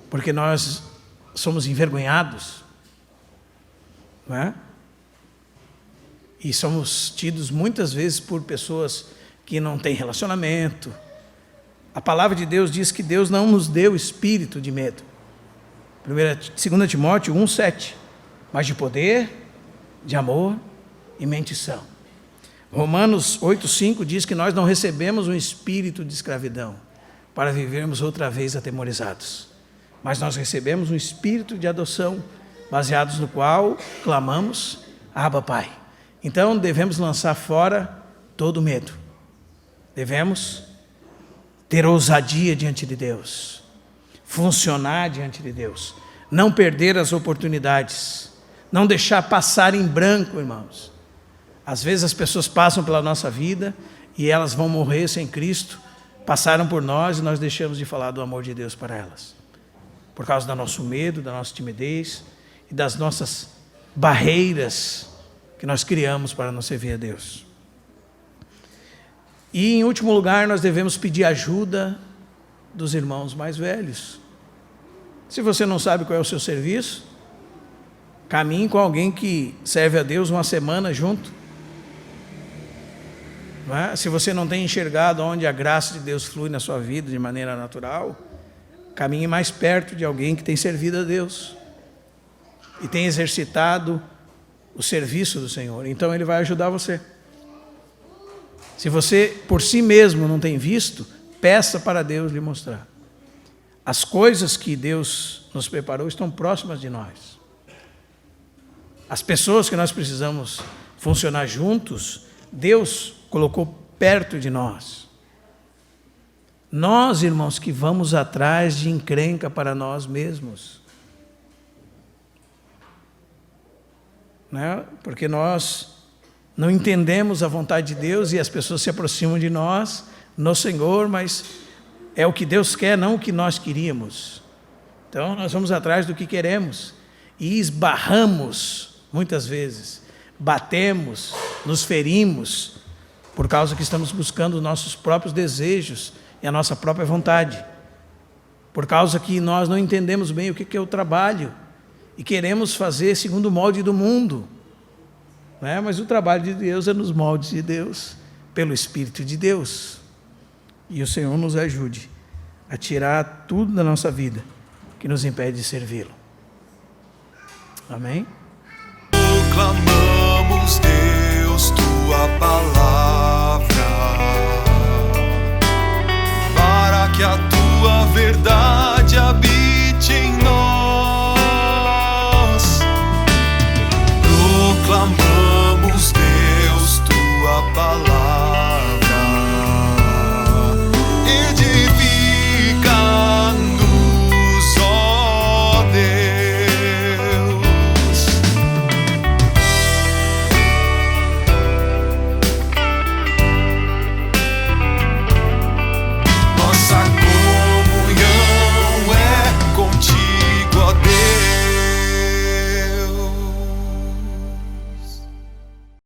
porque nós somos envergonhados, não é? E somos tidos muitas vezes por pessoas que não têm relacionamento. A palavra de Deus diz que Deus não nos deu espírito de medo. 2 Timóteo 1,7. Mas de poder, de amor e mente sã. Romanos 8,5 diz que nós não recebemos um espírito de escravidão para vivermos outra vez atemorizados. Mas nós recebemos um espírito de adoção, baseados no qual clamamos, Abba, Pai. Então devemos lançar fora todo medo. Devemos ter ousadia diante de Deus, funcionar diante de Deus, não perder as oportunidades, não deixar passar em branco, irmãos. Às vezes as pessoas passam pela nossa vida e elas vão morrer sem Cristo, passaram por nós e nós deixamos de falar do amor de Deus para elas, por causa do nosso medo, da nossa timidez e das nossas barreiras que nós criamos para não servir a Deus. E, em último lugar, nós devemos pedir ajuda dos irmãos mais velhos. Se você não sabe qual é o seu serviço, caminhe com alguém que serve a Deus uma semana junto. Não é? Se você não tem enxergado onde a graça de Deus flui na sua vida de maneira natural, caminhe mais perto de alguém que tem servido a Deus e tem exercitado o serviço do Senhor. Então Ele vai ajudar você. Se você por si mesmo não tem visto, peça para Deus lhe mostrar. As coisas que Deus nos preparou estão próximas de nós. As pessoas que nós precisamos funcionar juntos, Deus colocou perto de nós. Nós, irmãos, que vamos atrás de encrenca para nós mesmos. Né? Porque nós não entendemos a vontade de Deus e as pessoas se aproximam de nós, no Senhor, mas é o que Deus quer, não o que nós queríamos. Então nós vamos atrás do que queremos e esbarramos muitas vezes, batemos, nos ferimos, por causa que estamos buscando os nossos próprios desejos e a nossa própria vontade, por causa que nós não entendemos bem o que é o trabalho e queremos fazer segundo o molde do mundo. Mas o trabalho de Deus é nos moldes de Deus, pelo Espírito de Deus. E o Senhor nos ajude a tirar tudo da nossa vida que nos impede de servi-lo. Amém?
Proclamamos, Deus, tua palavra.